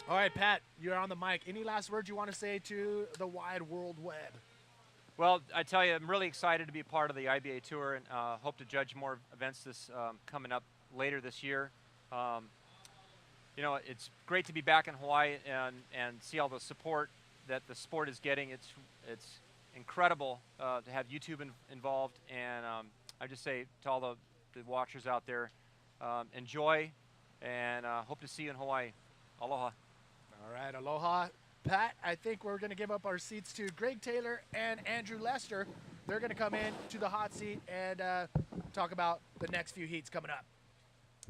All right, Pat, you're on the mic. Any last words you want to say to the wide world web? Well, I tell you, I'm really excited to be part of the IBA Tour and hope to judge more events this coming up later this year. Um, it's great to be back in Hawaii and see all the support that the sport is getting. It's incredible to have YouTube involved, and I just say to all the watchers out there, enjoy, and hope to see you in Hawaii. Aloha. All right, aloha. Pat, I think we're going to give up our seats to Greg Taylor and Andrew Lester. They're going to come in to the hot seat and talk about the next few heats coming up.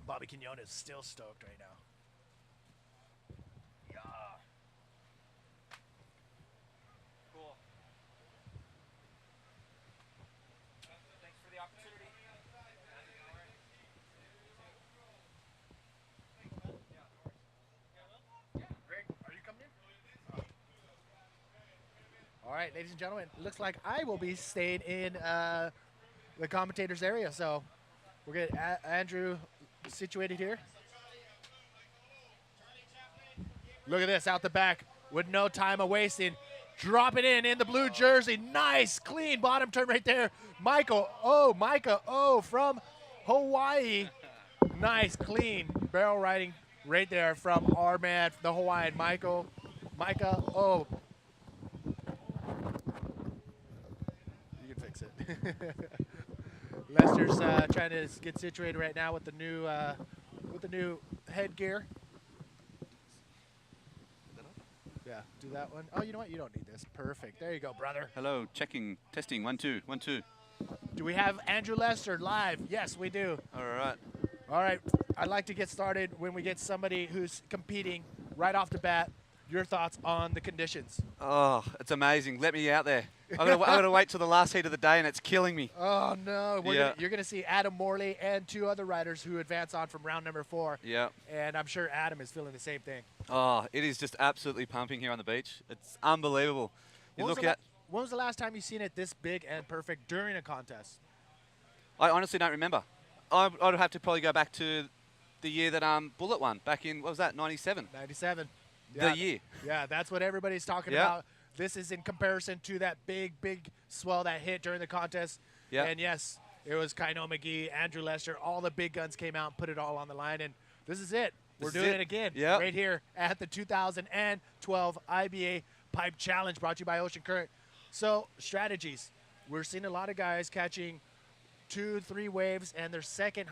Bobby Quinones is still stoked right now. Yeah. Cool. Thanks for the opportunity. Greg, are you coming in? All right, ladies and gentlemen, it looks like I will be staying in the commentators area. So we're going to Andrew situated here. Look at this out the back with no time of wasting. Drop it in the blue jersey. Nice, clean bottom turn right there. Micah O from Hawaii. Nice, clean barrel riding right there from our man, the Hawaiian Micah O. You can fix it. Lester's trying to get situated right now with the new headgear. Yeah, do that one. Oh, you know what? You don't need this. Perfect. There you go, brother. Hello, checking, testing, 1 2 1 2. Do we have Andrew Lester live? Yes, we do. All right. All right. I'd like to get started when we get somebody who's competing right off the bat. Your thoughts on the conditions? Oh, it's amazing. Let me out there. I'm gonna wait till the last heat of the day, and it's killing me. Oh no! Yeah. You're gonna see Adam Morley and two other riders who advance on from round number 4. Yeah. And I'm sure Adam is feeling the same thing. Oh, it is just absolutely pumping here on the beach. It's unbelievable. You look at. When was the last time you seen it this big and perfect during a contest? I honestly don't remember. I'd have to probably go back to the year that Bullet won back in, what was that, 97? 97. Yeah, The year. Yeah, that's what everybody's talking Yeah. about. This is in comparison to that big swell that hit during the contest. Yeah. And yes, it was Kaino McGee, Andrew Lester, all the big guns came out and put it all on the line. And this is it. We're This is doing it. it again Yeah. right here at the 2012 IBA Pipe Challenge brought to you by Ocean Current. So, strategies. We're seeing a lot of guys catching 2-3 waves, and their second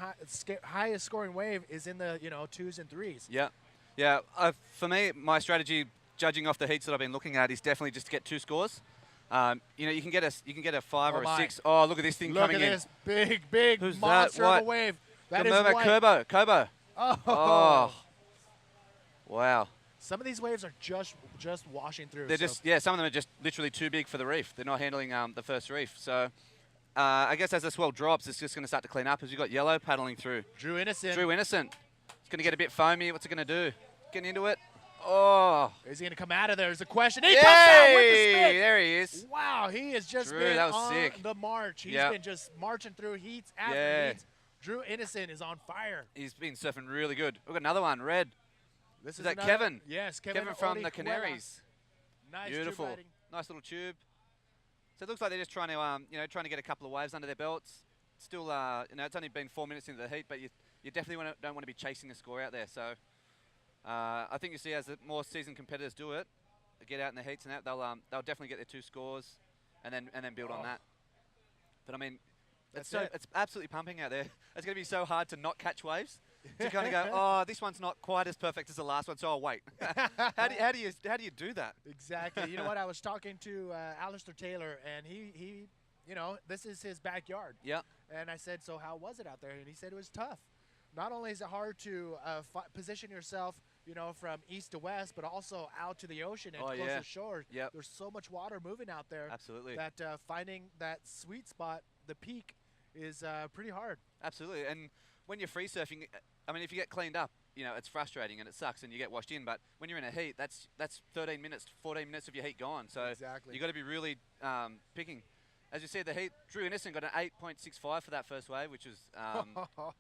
highest scoring wave is in the 2s and 3s. Yeah. Yeah. For me, my strategy, judging off the heats that I've been looking at, is definitely just to get 2 scores. You can get a 5 or a 6. Oh, look at this thing coming in. Look at this big Who's monster that? of a wave. That is Gamova white. Kobo. Oh. Wow. Some of these waves are just washing through. They're just, some of them are just literally too big for the reef. They're not handling the first reef. So I guess as the swell drops, it's just going to start to clean up as you've got yellow paddling through. Drew Innocent. It's going to get a bit foamy. What's it going to do? Getting into it. Oh. Is he going to come out of there is the question. He comes out with the spin. There he is. Wow, he has just Drew, been that was on sick. the march. He's Yep. been just marching through heats after Yeah. heats. Drew Innocent is on fire. He's been surfing really good. We've got another one, red. This Is that another- Kevin? Yes, Kevin from the Orihuela. Canaries. Nice Beautiful. tube riding. Nice little tube. So it looks like they're just trying to get a couple of waves under their belts. Still, it's only been 4 minutes into the heat, but you definitely don't want to be chasing the score out there. So I think you see as the more seasoned competitors do it, get out in the heats and that, they'll definitely get their 2 scores, and then build on that. But I mean, it's absolutely pumping out there. It's going to be so hard to not catch waves. To kind of go, oh, this one's not quite as perfect as the last one, so I'll wait. How do you do that? Exactly. You know what? I was talking to Alistair Taylor, and he, this is his backyard. Yeah. And I said, so how was it out there? And he said it was tough. Not only is it hard to position yourself, from east to west, but also out to the ocean and closer shores. Yep. There's so much water moving out there. Absolutely. That finding that sweet spot, the peak, is pretty hard. Absolutely. And when you're free surfing, I mean, if you get cleaned up, it's frustrating and it sucks and you get washed in. But when you're in a heat, that's 13 minutes, 14 minutes of your heat gone. So Exactly. you got to be really picking. As you said, the heat, Drew Innocent got an 8.65 for that first wave, which was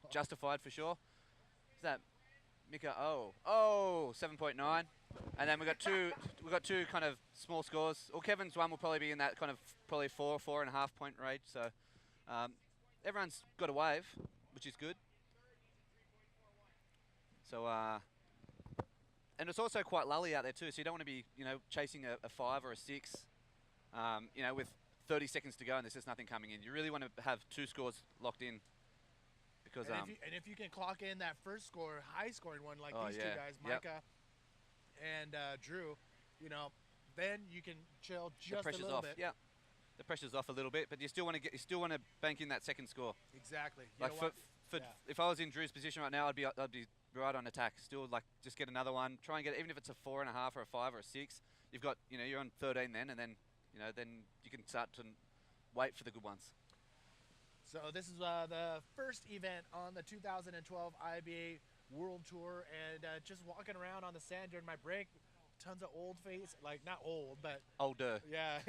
justified for sure. Is that Mika, 7.9. And then we got two kind of small scores. Well, Kevin's one will probably be in that kind of probably 4.5 point range. So everyone's got a wave, which is good. So and it's also quite lully out there too. So you don't want to be chasing a 5 or a 6. With 30 seconds to go and there's just nothing coming in. You really want to have 2 scores locked in. Because and if you can clock in that first score, high scoring one like these two guys, Yep. Micah and Drew, then you can chill just the pressure's a little off. bit. Yeah, the pressure's off a little bit, but you still want to bank in that second score. Exactly. You Like know for what? if I was in Drew's position right now, I'd be right on attack. Still just get another one. Try and get even if it's a 4.5 or a 5 or a 6. You've got you're on 13 then, and then then you can start to wait for the good ones. So this is the first event on the 2012 IBA World Tour, and just walking around on the sand during my break, tons of old face, like not old, but Older. yeah.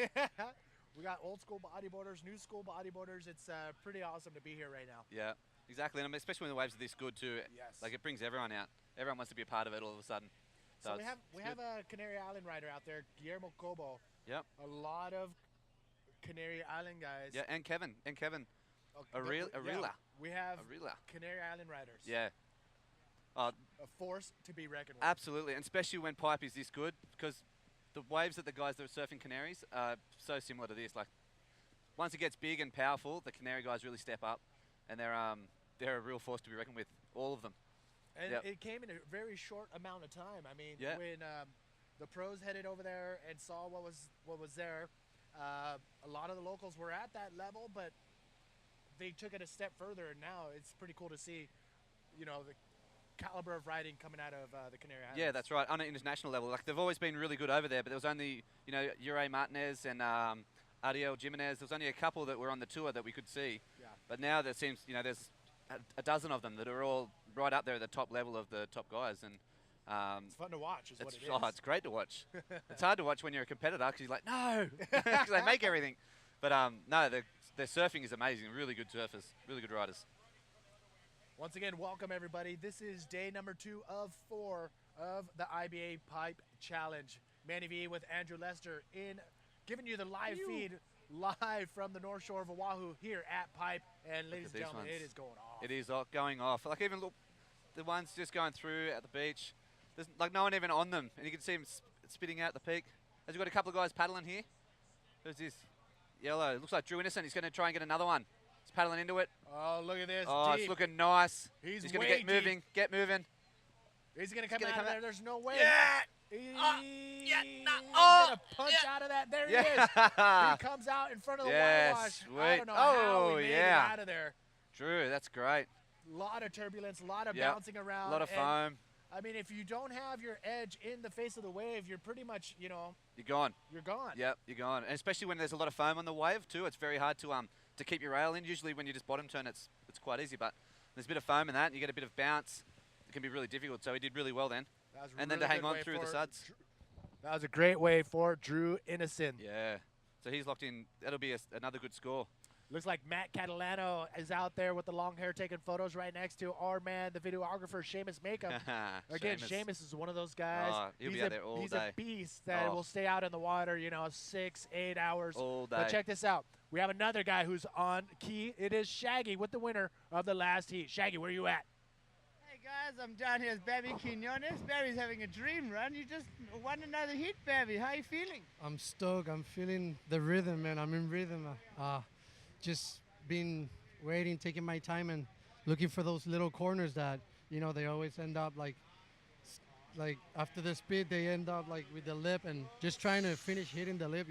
We got old school bodyboarders, new school bodyboarders. It's pretty awesome to be here right now. Yeah, exactly, and especially when the waves are this good too. Yes. Like it brings everyone out. Everyone wants to be a part of it all of a sudden. So it's we have a Canary Island rider out there, Guillermo Cobo. Yep. A lot of Canary Island guys. Yeah, and Kevin. Okay, Arila. We have Arila. Canary Island riders. Yeah. A force to be reckoned with. Absolutely, and especially when pipe is this good, because the waves that the guys that are surfing Canaries are so similar to this. Like, once it gets big and powerful, the Canary guys really step up, and they're a real force to be reckoned with, all of them. And Yep. it came in a very short amount of time. I mean, Yeah. when the pros headed over there and saw what was there, a lot of the locals were at that level, but they took it a step further, and now it's pretty cool to see, the caliber of riding coming out of the Canary Islands. Yeah, that's right. On an international level, like they've always been really good over there, but there was only Ure Martinez and Ariel Jimenez. There was only a couple that were on the tour that we could see. Yeah. But now there seems there's a dozen of them that are all right up there at the top level of the top guys, and It's fun to watch, is what it is. it's great to watch. It's hard to watch when you're a competitor because you're like, no, because they make everything. But no, their surfing is amazing. Really good surfers, really good riders. Once again, welcome everybody. This is day number 2 of 4 of the IBA Pipe Challenge. Manny V with Andrew Lester giving you the live feed live from the North Shore of Oahu here at Pipe. And ladies and these gentlemen, ones. it is going off. It is going off. Like even look, the ones just going through at the beach. There's like no one even on them, and you can see them spitting out the peak. Has he got a couple of guys paddling here? Who's this? Yellow. It looks like Drew Innocent. He's going to try and get another one. He's paddling into it. Oh, look at this. Oh, deep. it's looking nice. He's going to way get moving. deep. Get moving. He's going to come gonna out come of there. out. There's no way. Yeah. He's Oh, going to punch out of that. There he Yeah. is. He comes out in front of the Yes, whitewash. I sweet. don't know how Oh, he made yeah. it out of there. Drew, that's great. A lot of turbulence, a lot of Yep. bouncing around. A lot of and, foam. I mean, if you don't have your edge in the face of the wave, you're pretty much, You're gone. you're gone. Yep, you're gone. And especially when there's a lot of foam on the wave too, it's very hard to keep your rail in. Usually when you just bottom turn, it's quite easy, but there's a bit of foam in that, and you get a bit of bounce. It can be really difficult. So he did really well then. That was a And then really to hang good on way through the for suds. That was a great way for Drew Innocent. Yeah. So he's locked in. That'll be another good score. Looks like Matt Catalano is out there with the long hair taking photos right next to our man, the videographer, Seamus Makeup. Again, Seamus is one of those guys. Oh, he'll be he's out there all he's day. a beast that Oh. will stay out in the water, 6-8 hours. All day. But check this out. We have another guy who's on key. It is Shaggy with the winner of the last heat. Shaggy, where you at? Hey guys, I'm down here with Babby Quinones. Babby's having a dream run. You just won another hit, Babby. How you feeling? I'm stoked. I'm feeling the rhythm, man. I'm in rhythm. Just been waiting, taking my time, and looking for those little corners that they always end up like after the speed they end up like with the lip, and just trying to finish hitting the lip.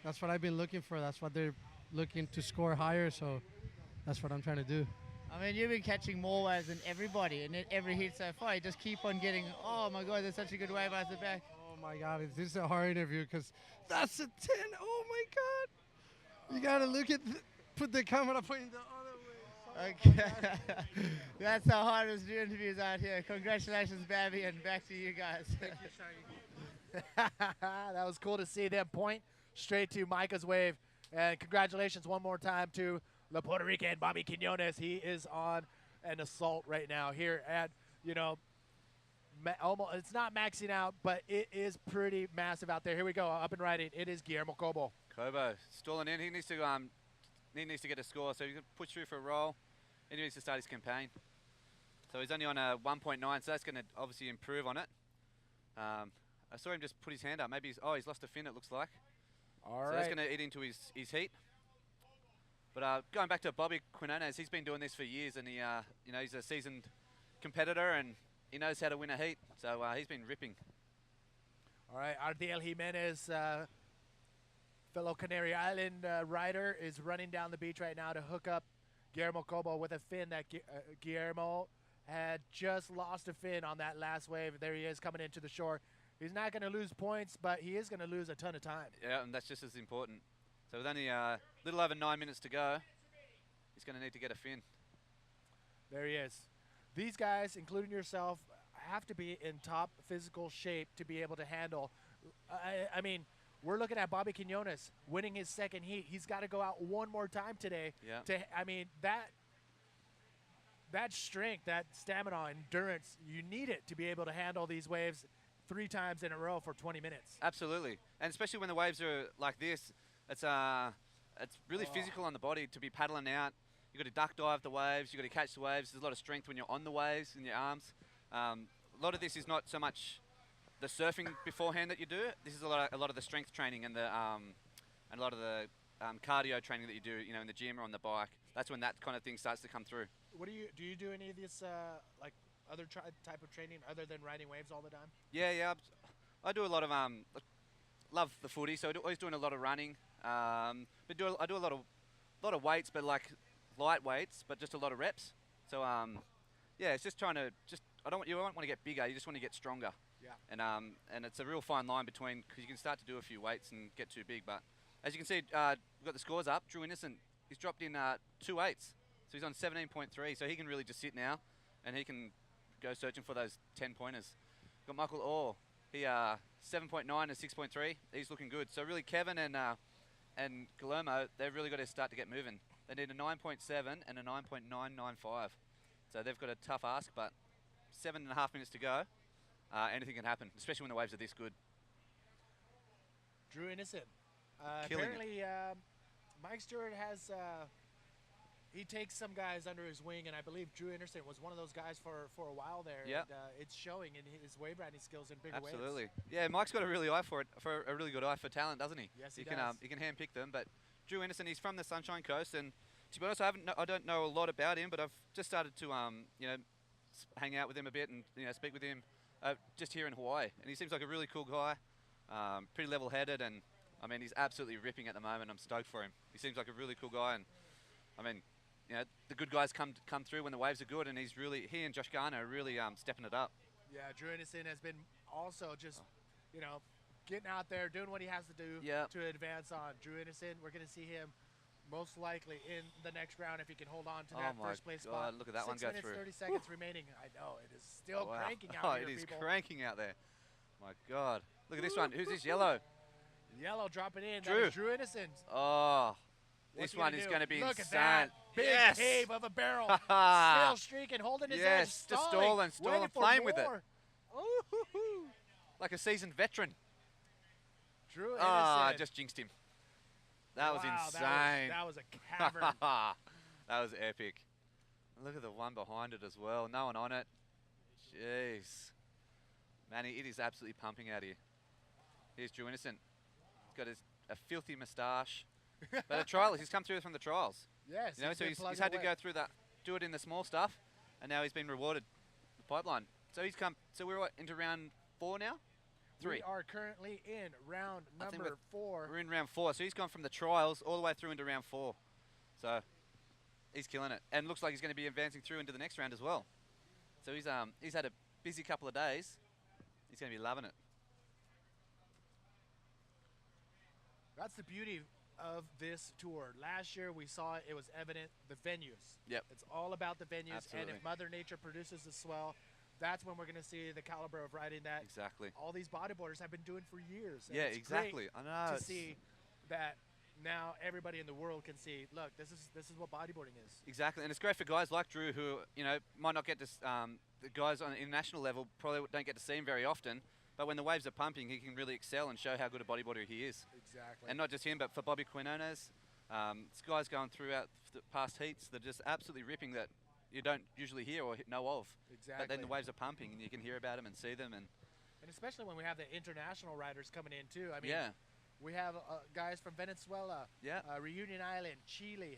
That's what I've been looking for. That's what they're looking to score higher. So that's what I'm trying to do. I mean, you've been catching more waves than everybody, and every hit so far, you just keep on getting. Oh my God, there's such a good wave out the back. Oh my God, this is a hard interview because that's a 10. Oh my God, you gotta look at. Put the camera pointing the other way. Okay. That's the hardest interviews out here. Congratulations, Babby, and back to you guys. Thank you, Shaggy. That was cool to see them point straight to Micah's wave. And congratulations one more time to the Puerto Rican Bobby Quinones. He is on an assault right now here at, almost, it's not maxing out, but it is pretty massive out there. Here we go, up and riding. It is Guillermo Cobo. Cobo stalling in. He needs to get a score, so he can push through for a roll. And he needs to start his campaign. So he's only on a 1.9, so that's going to obviously improve on it. I saw him just put his hand up. Maybe he's lost a fin, it looks like. All So right. that's going to eat into his heat. But going back to Bobby Quinones, he's been doing this for years, and he's a seasoned competitor, and he knows how to win a heat. So he's been ripping. All right, Ardiel Jimenez, fellow Canary Island rider, is running down the beach right now to hook up Guillermo Cobo with a fin that Guillermo had just lost a fin on that last wave. There he is coming into the shore. He's not going to lose points, but he is going to lose a ton of time. Yeah, and that's just as important. So with only a little over 9 minutes to go, he's going to need to get a fin. There he is. These guys, including yourself, have to be in top physical shape to be able to handle. I mean, we're looking at Bobby Quinones winning his second heat. He's got to go out one more time today. Yeah. That strength, that stamina, endurance, you need it to be able to handle these waves 3 times in a row for 20 minutes. Absolutely, and especially when the waves are like this, it's really physical on the body to be paddling out. You got to duck dive the waves. You got to catch the waves. There's a lot of strength when you're on the waves in your arms. A lot of this is not so much the surfing beforehand that you do. This is a lot of the strength training and a lot of the cardio training that you do, in the gym or on the bike. That's when that kind of thing starts to come through. What do you do any of this like other type of training other than riding waves all the time? Yeah. I do a lot of love the footy, so always doing a lot of running. I do a lot of weights, but like light weights, but just a lot of reps. So yeah, it's just trying to you don't want to get bigger, you just want to get stronger. Yeah. And it's a real fine line between, because you can start to do a few weights and get too big. But as you can see, we've got the scores up. Drew Innocent, he's dropped in 2 8s, so he's on 17.3. So he can really just sit now, and he can go searching for those 10 pointers. Got Michael Orr, he 7.9 and 6.3. He's looking good. So really, Kevin and Guillermo, they've really got to start to get moving. They need a 9.7 and a 9.995. So they've got a tough ask, but 7.5 minutes to go. Anything can happen, especially when the waves are this good. Drew Innocent. Killing Apparently, Mike Stewart has he takes some guys under his wing, and I believe Drew Innocent was one of those guys for a while there. Yeah. And it's showing in his wave riding skills in bigger waves. Absolutely. Yeah, Mike's got a really good eye for talent, doesn't he? Yes, he can does. he can handpick them. But Drew Innocent, he's from the Sunshine Coast, and to be honest, I don't know a lot about him, but I've just started to hang out with him a bit and speak with him just here in Hawaii. And he seems like a really cool guy, pretty level-headed, and I mean he's absolutely ripping at the moment. I'm stoked for him. He seems like a really cool guy, and I mean the good guys come through when the waves are good, and he and Josh Garner are really stepping it up. Yeah, Drew Innocent has been also just getting out there, doing what he has to do to advance on. Drew Innocent, we're going to see him most likely in the next round if he can hold on to that first place spot. Look at that one go 6 minutes, through. 30 seconds remaining. I know, it is still Wow. cranking out here, It is people. cranking out there. My God. Look at this one. Who's this yellow? Yellow dropping in. Drew. That is Drew Innocent. Oh, What's this he one gonna is do? going to be Look insane. at that. Big yes. cave of a barrel. Still streaking, holding his edge. Yes, just stalling, waiting for playing with it. more. Ooh-hoo-hoo. Like a seasoned veteran. Drew Innocent. Ah, just jinxed him. That was Wow, insane. That was a cavern. That was epic. Look at the one behind it as well. No one on it. Jeez. Manny, it is absolutely pumping out here. Here's Drew Innocent. He's got a filthy moustache. But a trialist, he's come through from the trials. Yes. So he's had to go through that, do it in the small stuff, and now he's been rewarded the pipeline. So he's come. So we're into round 4 now. 3. We are currently in round I think number 4. We're in round 4. So he's gone from the trials all the way through into round 4. So he's killing it, and looks like he's going to be advancing through into the next round as well. So he's had a busy couple of days. He's going to be loving it. That's the beauty of this tour. Last year we saw it was evident, the venues. Yep. It's all about the venues. Absolutely. And if Mother Nature produces the swell, that's when we're going to see the caliber of riding that Exactly. all these bodyboarders have been doing for years. And Yeah, it's exactly. great I know. to see that now everybody in the world can see, look, this is what bodyboarding is. Exactly, and it's great for guys like Drew who, you know, might not get to, the guys on an international level probably don't get to see him very often, but when the waves are pumping, he can really excel and show how good a bodyboarder he is. Exactly. And not just him, but for Bobby Quinones, this guy's going throughout the past heats that are just absolutely ripping that you don't usually hear or know of. Exactly. But then the waves are pumping and you can hear about them and see them. And especially when we have the international riders coming in too. I mean, yeah, we have guys from Venezuela, yeah, Reunion Island, Chile,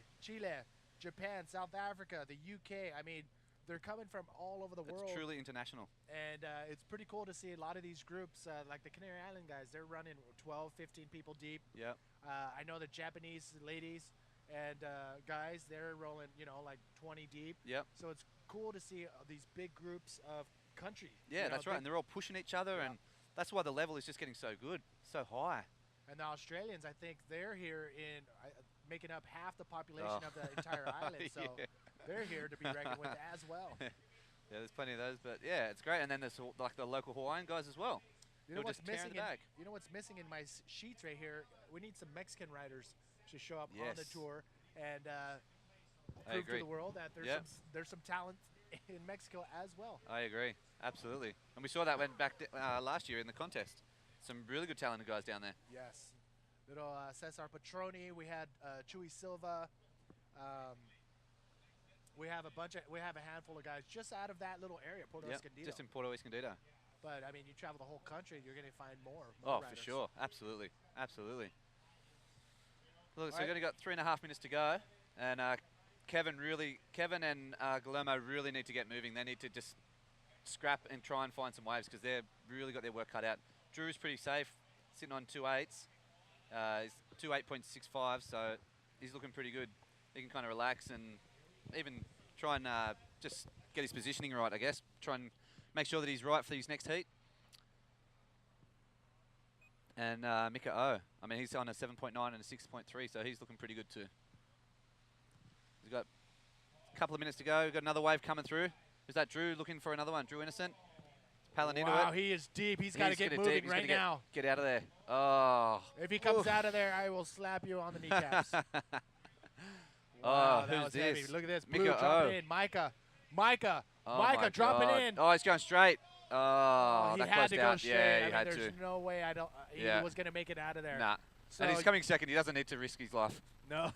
Japan, South Africa, the UK. I mean, they're coming from all over the world. It's truly international. And it's pretty cool to see a lot of these groups, like the Canary Island guys, they're running 12, 15 people deep. Yeah. I know the Japanese ladies and guys, they're rolling, you know, like 20 deep. Yep. So it's cool to see these big groups of country. Yeah, that's right. And they're all pushing each other, Yeah. and that's why the level is just getting so good, so high. And the Australians, I think they're here in making up half the population of the entire island. So Yeah. they're here to be reckoned with as well. Yeah, there's plenty of those, but yeah, it's great. And then there's like the local Hawaiian guys as well. You know Who are what's just tearing missing? the back. You know what's missing in my sheets right here? We need some Mexican riders to show up on the Yes. tour and I prove to agree. the world that there's Yep. there's some talent in Mexico as well. I agree, absolutely. And we saw that went back last year in the contest. Some really good talented guys down there. Yes. Little Cesar Petroni. We had Chuy Silva. We have a handful of guys just out of that little area, Puerto Yep, Escondido. just in Puerto Escondido. But I mean, you travel the whole country, you're going to find more Oh, riders. for sure, absolutely, absolutely. Look, so Alright. we've only got 3.5 minutes to go, and Kevin and Guillermo really need to get moving. They need to just scrap and try and find some waves because they've really got their work cut out. Drew's pretty safe, sitting on 2.8s. He's 2.8.65, so he's looking pretty good. He can kind of relax and even try and just get his positioning right, I guess. Try and make sure that he's right for his next heat. And Mika O, I mean, he's on a 7.9 and a 6.3, so he's looking pretty good too. He's got a couple of minutes to go. We've got another wave coming through. Is that Drew looking for another one? Drew Innocent? Palling into Wow, it. he is deep. He's got to get gonna moving dig. He's right gonna now. Get out of there. Oh. If he comes Oof. out of there, I will slap you on the kneecaps. Oh, Wow, that who's was heavy. this? Look at this. Mika Blue dropping O. in. Micah Oh my dropping God. in. Oh, he's going straight. Oh, He that had closed to go out. straight. Yeah, I he mean, had there's to. no way he Yeah. was going to make it out of there. Nah. So And he's coming second. He doesn't need to risk his life. No.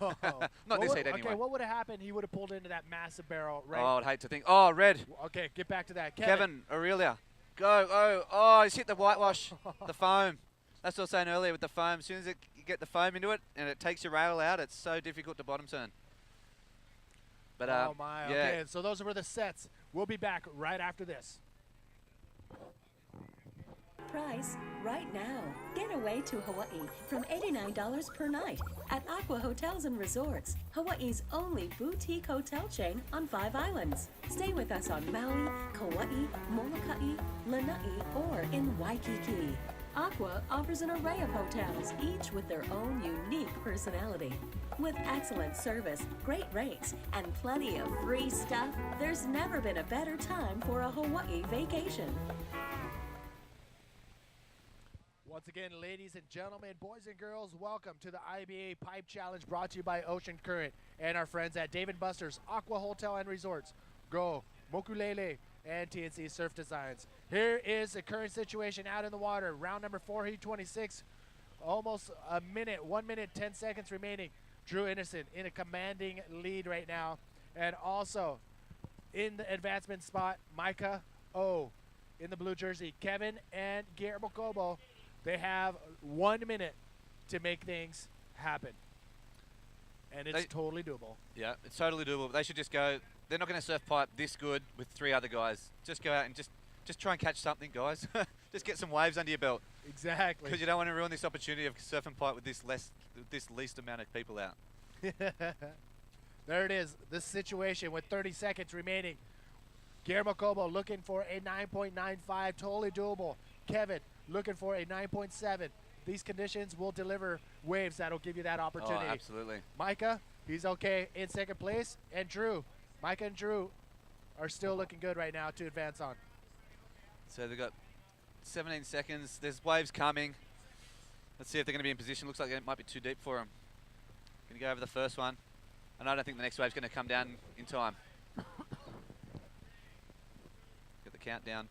Not this heat Okay, anyway. what would have happened? He would have pulled into that massive barrel right. Oh, I'd hate to think. Oh, red. Okay, get back to that. Kevin, Aurelia. Go. Oh, he's hit the whitewash, the foam. That's what I was saying earlier with the foam. As soon as you get the foam into it and it takes your rail out, it's so difficult to bottom turn. But Oh my. yeah. Okay, so those were the sets. We'll be back right after this. Price right now. Get away to Hawaii from $89 per night at Aqua Hotels and Resorts, Hawaii's only boutique hotel chain on 5 islands. Stay with us on Maui, Kauai, Molokai, Lanai, or in Waikiki. Aqua offers an array of hotels, each with their own unique personality. With excellent service, great rates, and plenty of free stuff, there's never been a better time for a Hawaii vacation. Once again, ladies and gentlemen, boys and girls, welcome to the IBA Pipe Challenge brought to you by Ocean Current and our friends at Dave & Buster's Aqua Hotel and Resorts, Go, Mokulele, and TNC Surf Designs. Here is the current situation out in the water. Round number 4, heat 26. Almost a minute, 1 minute, 10 seconds remaining. Drew Innocent in a commanding lead right now. And also in the advancement spot, Micah O in the blue jersey. Kevin and Guillermo Cobo, they have 1 minute to make things happen. And it's totally doable. Yeah, it's totally doable. They should just go. They're not going to surf pipe this good with 3 other guys. Just go out and just try and catch something, guys. Just get some waves under your belt. Exactly. Because you don't want to ruin this opportunity of surfing pipe with this least amount of people out. There it is. This situation with 30 seconds remaining. Guillermo Cobo looking for a 9.95, totally doable. Kevin looking for a 9.7. These conditions will deliver waves that'll give you that opportunity. Oh, absolutely. Micah, he's okay in second place. And Drew, Micah and Drew are still looking good right now to advance on. So they've got 17 seconds. There's waves coming. Let's see if they're going to be in position. Looks like it might be too deep for them. Gonna go over the first one. And I don't think the next wave's gonna come down in time. Get the countdown.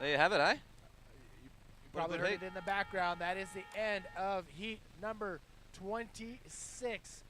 There you have it, eh? You probably heard it in the background. That is the end of heat number 26.